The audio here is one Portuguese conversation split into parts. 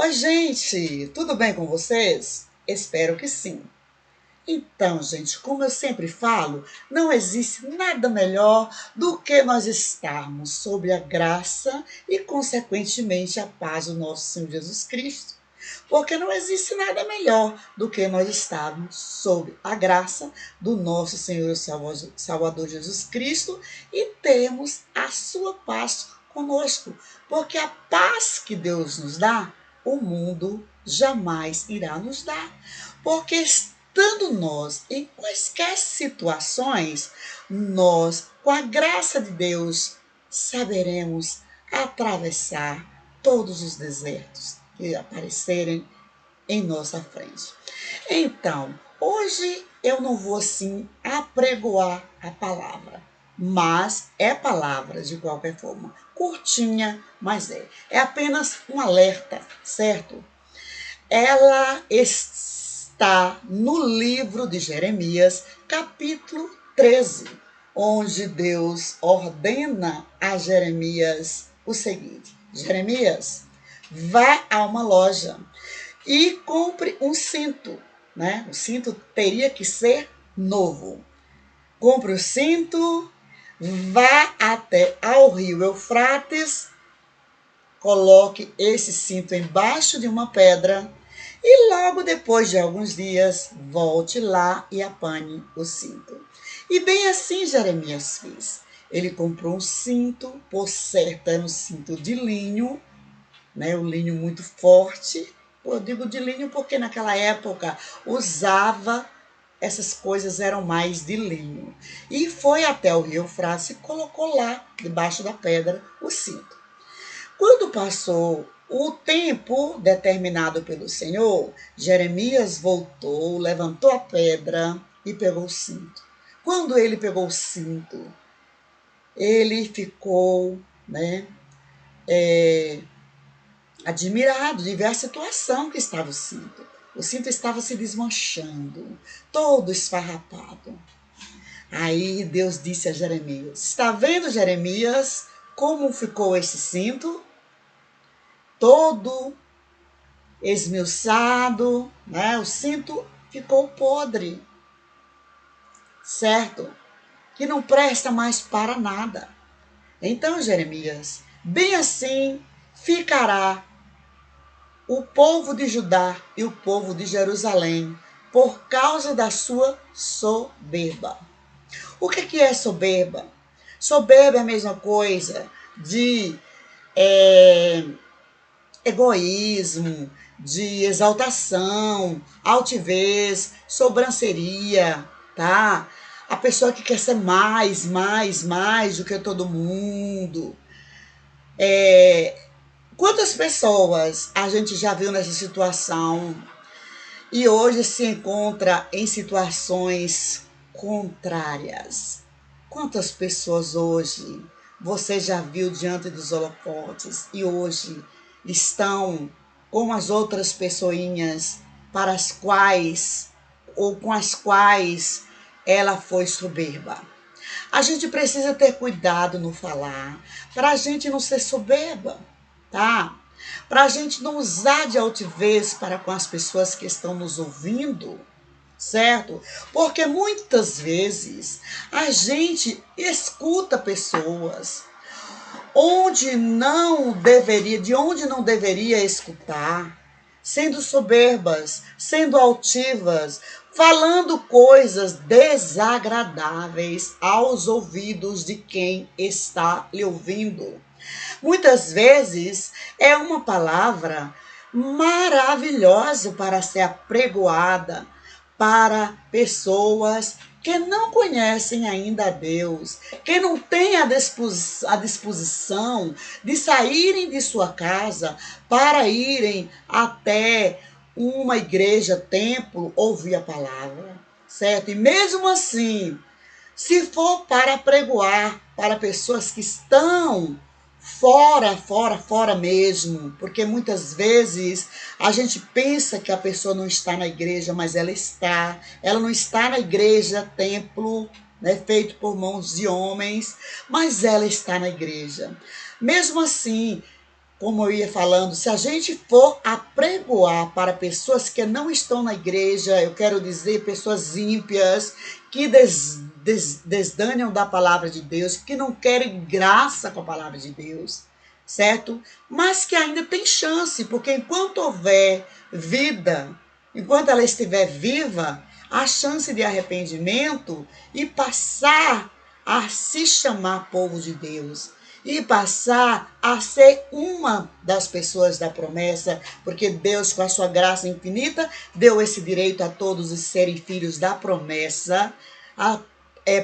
Oi, gente, tudo bem com vocês? Espero que sim. Então, gente, como eu sempre falo, não existe nada melhor do que nós estarmos sob a graça e, consequentemente, a paz do nosso Senhor Jesus Cristo. Porque não existe nada melhor do que nós estarmos sob a graça do nosso Senhor e Salvador Jesus Cristo e termos a sua paz conosco. Porque a paz que Deus nos dá, o mundo jamais irá nos dar. Porque estando nós em quaisquer situações, nós, com a graça de Deus, saberemos atravessar todos os desertos que aparecerem em nossa frente. Então, hoje eu não vou assim apregoar a palavra, mas é palavra de qualquer forma, curtinha, mas é apenas um alerta, certo? Ela está no livro de Jeremias, capítulo 13, onde Deus ordena a Jeremias o seguinte: Jeremias, vá a uma loja e compre um cinto, né? O cinto teria que ser novo. Compre o cinto, vá até ao rio Eufrates, coloque esse cinto embaixo de uma pedra e logo depois de alguns dias volte lá e apanhe o cinto. E bem assim Jeremias fez. Ele comprou um cinto, por certo era um cinto de linho, né, um linho muito forte. Eu digo de linho porque naquela época usava essas coisas, eram mais de linho. E foi até o rio Eufrates e colocou lá, debaixo da pedra, o cinto. Quando passou o tempo determinado pelo Senhor, Jeremias voltou, levantou a pedra e pegou o cinto. Quando ele pegou o cinto, ele ficou, né, admirado de ver a situação que estava o cinto. O cinto estava se desmanchando, todo esfarrapado. Aí Deus disse a Jeremias: está vendo, Jeremias, como ficou esse cinto? Todo esmiuçado, né? O cinto ficou podre, certo? Que não presta mais para nada. Então, Jeremias, bem assim ficará o povo de Judá e o povo de Jerusalém por causa da sua soberba. O que é soberba? Soberba é a mesma coisa de egoísmo, de exaltação, altivez, sobranceria, tá? A pessoa que quer ser mais do que todo mundo. Quantas pessoas a gente já viu nessa situação e hoje se encontra em situações contrárias? Quantas pessoas hoje você já viu diante dos holofotes e hoje estão com as outras pessoinhas para as quais ou com as quais ela foi soberba? A gente precisa ter cuidado no falar, para a gente não ser soberba, tá? Para a gente não usar de altivez para com as pessoas que estão nos ouvindo, certo? Porque muitas vezes a gente escuta pessoas de onde não deveria escutar, sendo soberbas, sendo altivas, falando coisas desagradáveis aos ouvidos de quem está lhe ouvindo. Muitas vezes é uma palavra maravilhosa para ser apregoada para pessoas que não conhecem ainda a Deus, que não têm a disposição de saírem de sua casa para irem até uma igreja, templo, ouvir a palavra, certo? E mesmo assim, se for para pregoar para pessoas que estão fora mesmo, porque muitas vezes a gente pensa que a pessoa não está na igreja, mas ela não está na igreja, templo, né, feito por mãos de homens, mas ela está na igreja. Mesmo assim, como eu ia falando, se a gente for apregoar para pessoas que não estão na igreja, eu quero dizer pessoas ímpias, que desdanham da palavra de Deus, que não querem graça com a palavra de Deus, certo? Mas que ainda tem chance, porque enquanto houver vida, enquanto ela estiver viva, a chance de arrependimento e passar a se chamar povo de Deus e passar a ser uma das pessoas da promessa, porque Deus, com a sua graça infinita, deu esse direito a todos de serem filhos da promessa,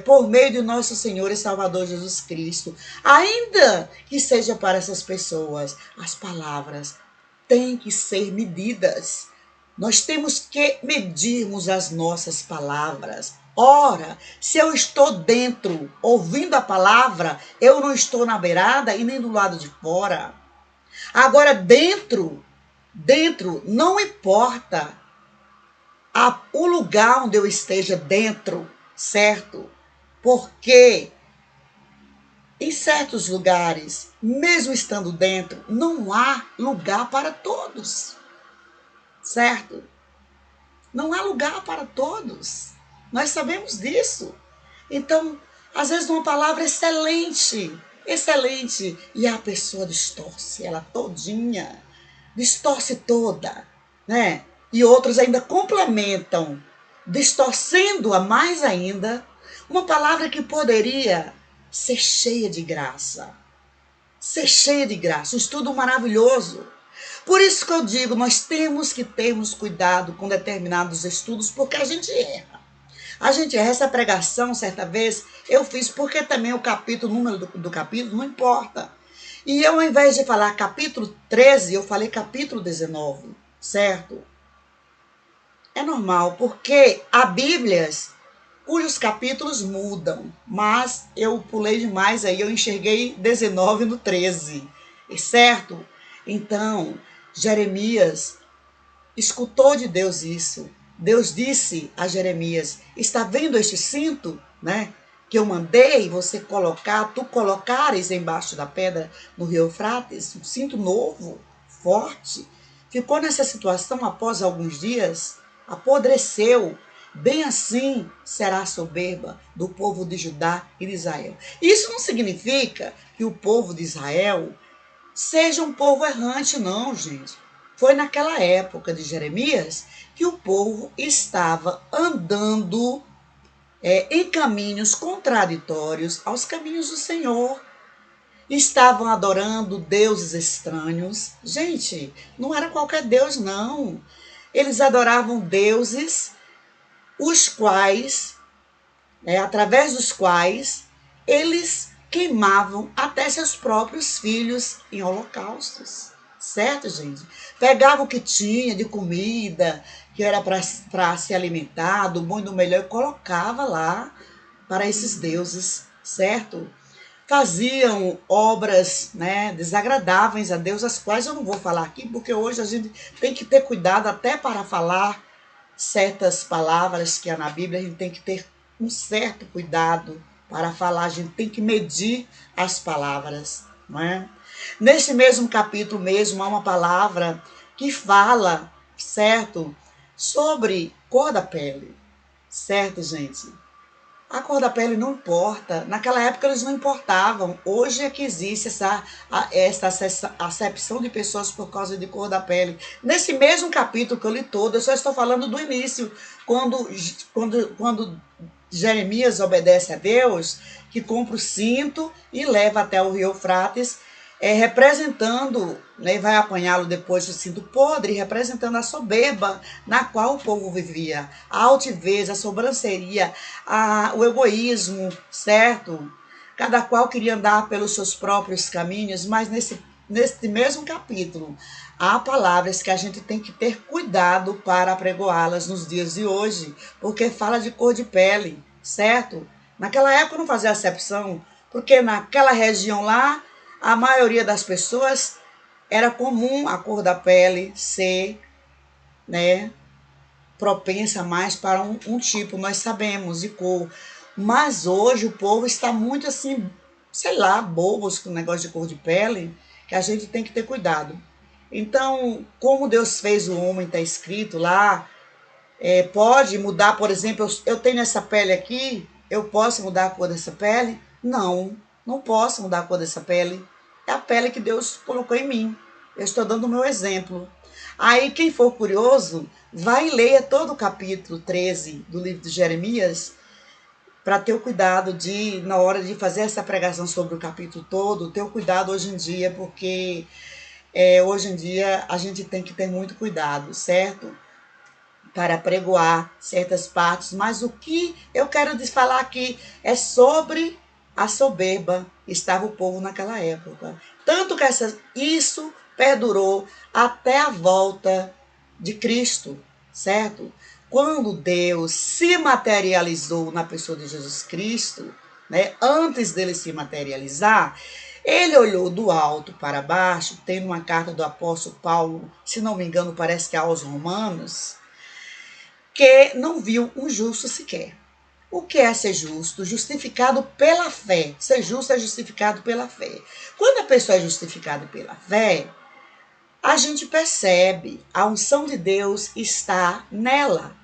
por meio de nosso Senhor e Salvador Jesus Cristo. Ainda que seja para essas pessoas, as palavras têm que ser medidas. Nós temos que medirmos as nossas palavras. Ora, se eu estou dentro, ouvindo a palavra, eu não estou na beirada e nem do lado de fora. Agora, dentro, não importa o lugar onde eu esteja dentro, certo? Porque em certos lugares, mesmo estando dentro, não há lugar para todos, certo? Não há lugar para todos. Nós sabemos disso. Então, às vezes uma palavra excelente, excelente, e a pessoa distorce ela todinha, distorce toda, né? E outros ainda complementam, distorcendo-a mais ainda, uma palavra que poderia ser cheia de graça. Ser cheia de graça, um estudo maravilhoso. Por isso que eu digo, nós temos que termos cuidado com determinados estudos, porque a gente erra. A gente erra. Essa pregação, certa vez, eu fiz porque também o número do capítulo não importa. E eu, ao invés de falar capítulo 13, eu falei capítulo 19, certo? É normal, porque há Bíblias cujos capítulos mudam, mas eu pulei demais aí, eu enxerguei 19 no 13, certo? Então, Jeremias escutou de Deus isso. Deus disse a Jeremias: está vendo este cinto, né? Que eu mandei você colocar, tu colocares embaixo da pedra no rio Eufrates, um cinto novo, forte. Ficou nessa situação após alguns dias, apodreceu. Bem assim será a soberba do povo de Judá e de Israel. Isso não significa que o povo de Israel seja um povo errante, não, gente. Foi naquela época de Jeremias que o povo estava andando em caminhos contraditórios aos caminhos do Senhor. Estavam adorando deuses estranhos. Gente, não era qualquer Deus, não. Eles adoravam deuses, os quais, através dos quais, eles queimavam até seus próprios filhos em holocaustos. Certo, gente? Pegava o que tinha de comida, que era para se alimentar, do bom e do melhor, e colocava lá para esses deuses, certo? Faziam obras, desagradáveis a Deus, as quais eu não vou falar aqui, porque hoje a gente tem que ter cuidado até para falar certas palavras que há na Bíblia, a gente tem que ter um certo cuidado para falar, a gente tem que medir as palavras, não é? Nesse mesmo capítulo mesmo, há uma palavra que fala, certo, sobre cor da pele, certo, gente? A cor da pele não importa. Naquela época eles não importavam. Hoje é que existe essa acepção de pessoas por causa de cor da pele. Nesse mesmo capítulo que eu li todo, eu só estou falando do início, quando Jeremias obedece a Deus, que compra o cinto e leva até o rio Eufrates, representando, vai apanhá-lo depois do cinto podre, representando a soberba na qual o povo vivia, a altivez, a sobranceria, o egoísmo, certo? Cada qual queria andar pelos seus próprios caminhos, mas nesse mesmo capítulo há palavras que a gente tem que ter cuidado para apregoá-las nos dias de hoje, porque fala de cor de pele, certo? Naquela época não fazia acepção, porque naquela região lá, a maioria das pessoas era comum a cor da pele ser, propensa mais para um tipo, nós sabemos, de cor. Mas hoje o povo está muito assim, sei lá, bobos com o negócio de cor de pele. que a gente tem que ter cuidado. Então, como Deus fez o homem, está escrito lá, pode mudar, por exemplo, eu tenho essa pele aqui, eu posso mudar a cor dessa pele? Não, não posso mudar a cor dessa pele. É a pele que Deus colocou em mim. Eu estou dando o meu exemplo. Aí, quem for curioso, vai e leia todo o capítulo 13 do livro de Jeremias, para ter o cuidado de, na hora de fazer essa pregação sobre o capítulo todo, ter o cuidado hoje em dia, porque hoje em dia a gente tem que ter muito cuidado, certo? Para pregoar certas partes, mas o que eu quero falar aqui é sobre a soberba que estava o povo naquela época. Tanto que isso perdurou até a volta de Cristo, certo? Quando Deus se materializou na pessoa de Jesus Cristo, né, antes dele se materializar, ele olhou do alto para baixo, tem uma carta do apóstolo Paulo, se não me engano, parece que é aos Romanos, que não viu um justo sequer. O que é ser justo? Justificado pela fé. Ser justo é justificado pela fé. Quando a pessoa é justificada pela fé, a gente percebe a unção de Deus está nela,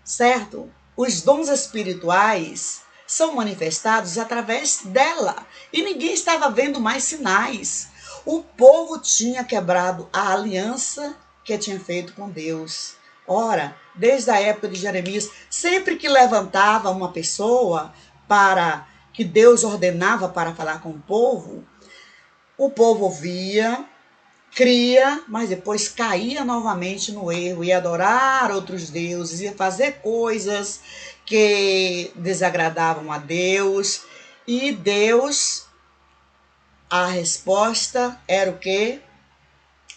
certo? Os dons espirituais são manifestados através dela. E ninguém estava vendo mais sinais. O povo tinha quebrado a aliança que tinha feito com Deus. Ora, desde a época de Jeremias, sempre que levantava uma pessoa para que Deus ordenava para falar com o povo ouvia, cria, mas depois caía novamente no erro, ia adorar outros deuses, ia fazer coisas que desagradavam a Deus. E Deus, a resposta era o quê?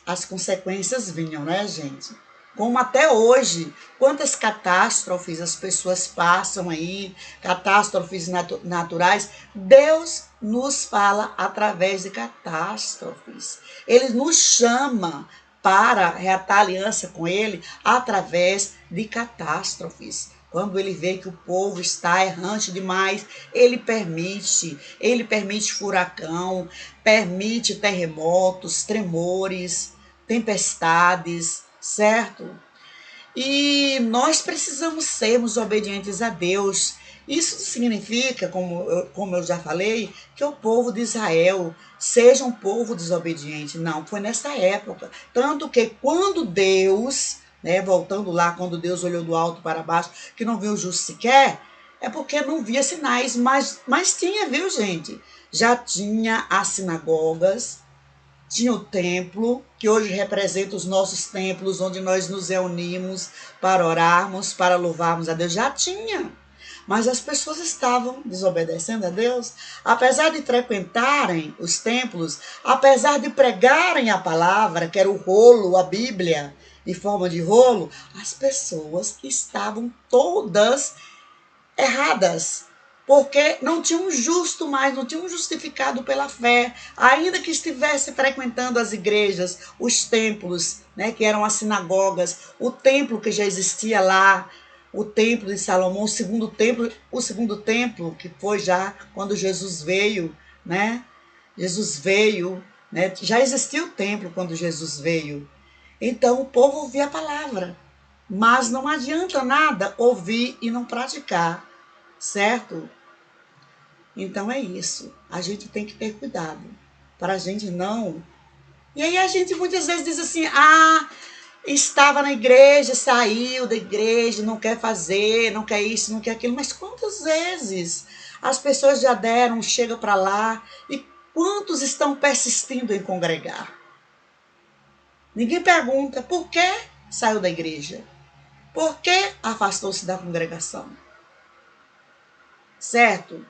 As consequências vinham, né, gente? Como até hoje, quantas catástrofes as pessoas passam aí, catástrofes naturais, Deus nos fala através de catástrofes. Ele nos chama para reatar aliança com Ele através de catástrofes. Quando ele vê que o povo está errante demais, ele permite furacão, permite terremotos, tremores, tempestades, certo? E nós precisamos sermos obedientes a Deus. Isso significa, como eu já falei, que o povo de Israel seja um povo desobediente. Não, foi nessa época. Tanto que quando Deus, né, voltando lá, quando Deus olhou do alto para baixo, que não viu o justo sequer, é porque não via sinais, mas tinha, viu, gente? Já tinha as sinagogas, tinha o templo, que hoje representa os nossos templos, onde nós nos reunimos para orarmos, para louvarmos a Deus. Já tinha. Mas as pessoas estavam desobedecendo a Deus. Apesar de frequentarem os templos, apesar de pregarem a palavra, que era o rolo, a Bíblia, em forma de rolo, as pessoas estavam todas erradas, porque não tinha um justo mais, não tinha um justificado pela fé, ainda que estivesse frequentando as igrejas, os templos, né, que eram as sinagogas, o templo que já existia lá, o templo de Salomão, o segundo templo que foi já quando Jesus veio, né? Jesus veio, né? Já existia o templo quando Jesus veio. Então o povo ouvia a palavra, mas não adianta nada ouvir e não praticar, certo? Então é isso. A gente tem que ter cuidado para a gente não. E aí a gente muitas vezes diz assim: estava na igreja, saiu da igreja, não quer fazer, não quer isso, não quer aquilo. Mas quantas vezes as pessoas já deram, chega para lá, e quantos estão persistindo em congregar? Ninguém pergunta por que saiu da igreja, por que afastou-se da congregação, certo?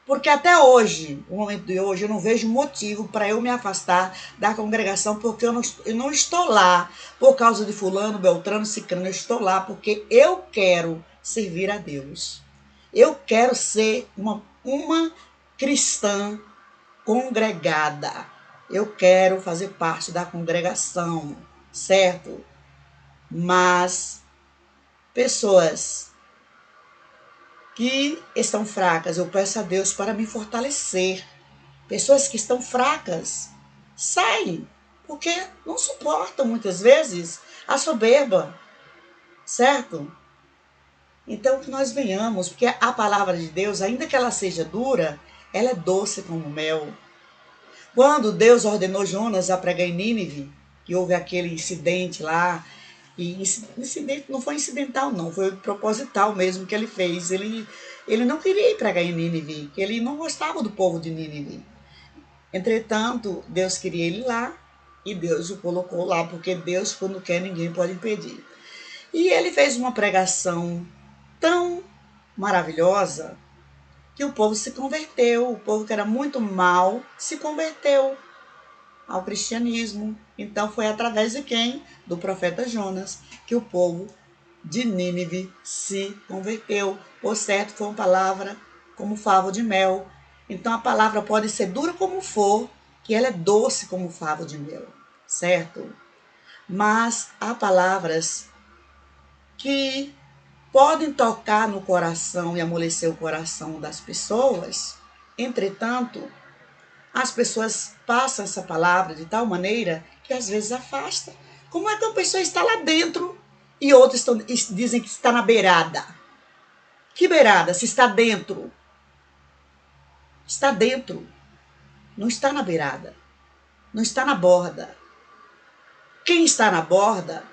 Porque até hoje, no momento de hoje, eu não vejo motivo para eu me afastar da congregação, porque eu não estou lá por causa de fulano, beltrano, cicrano. Eu estou lá porque eu quero servir a Deus. Eu quero ser uma cristã congregada. Eu quero fazer parte da congregação, certo? Mas pessoas que estão fracas, eu peço a Deus para me fortalecer. Pessoas que estão fracas, saem, porque não suportam muitas vezes a soberba, certo? Então que nós venhamos, porque a palavra de Deus, ainda que ela seja dura, ela é doce como mel. Quando Deus ordenou Jonas a pregar em Nínive, que houve aquele incidente lá, e incidente não foi incidental não, foi proposital mesmo que ele fez. Ele não queria ir pregar em Nínive, que ele não gostava do povo de Nínive. Entretanto, Deus queria ele lá, e Deus o colocou lá, porque Deus, quando quer, ninguém pode impedir. E ele fez uma pregação tão maravilhosa que o povo se converteu. O povo que era muito mal se converteu ao cristianismo. Então foi através de quem? Do profeta Jonas, que o povo de Nínive se converteu. Por certo, foi uma palavra como favo de mel. Então a palavra pode ser dura como for, que ela é doce como favo de mel, certo? Mas há palavras que podem tocar no coração e amolecer o coração das pessoas. Entretanto, as pessoas passam essa palavra de tal maneira que às vezes afasta. Como é que a pessoa está lá dentro e outros dizem que está na beirada? Que beirada? Se está dentro. Está dentro. Não está na beirada. Não está na borda. Quem está na borda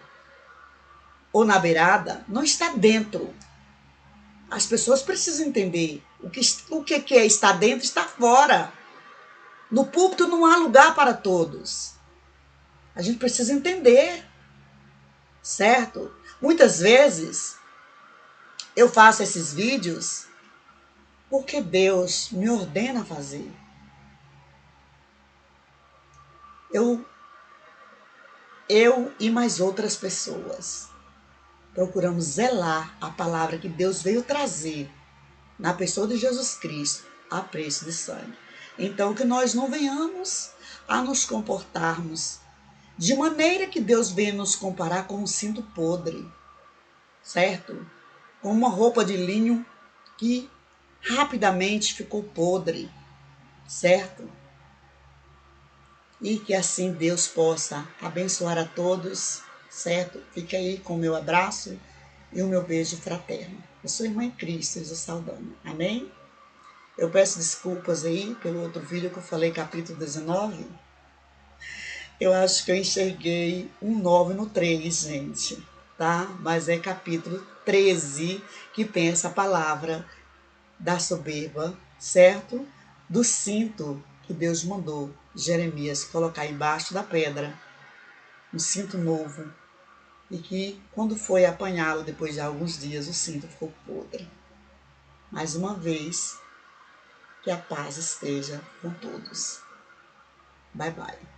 ou na beirada não está dentro. As pessoas precisam entender o que é estar dentro e estar fora. No púlpito não há lugar para todos. A gente precisa entender, certo? Muitas vezes eu faço esses vídeos porque Deus me ordena fazer. Eu e mais outras pessoas procuramos zelar a palavra que Deus veio trazer na pessoa de Jesus Cristo a preço de sangue. Então que nós não venhamos a nos comportarmos de maneira que Deus venha nos comparar com um cinto podre, certo? Com uma roupa de linho que rapidamente ficou podre, certo? E que assim Deus possa abençoar a todos, certo? Fica aí com o meu abraço e o meu beijo fraterno. Eu sou irmã em Cristo, Jesus Saldanha. Amém? Eu peço desculpas aí pelo outro vídeo que eu falei, capítulo 19. Eu acho que eu enxerguei um 9 no 3, gente, tá? Mas é capítulo 13 que tem essa palavra da soberba, certo? Do cinto que Deus mandou Jeremias colocar embaixo da pedra, um cinto novo, e que quando foi apanhá-lo depois de alguns dias, o cinto ficou podre. Mais uma vez, que a paz esteja com todos. Bye, bye.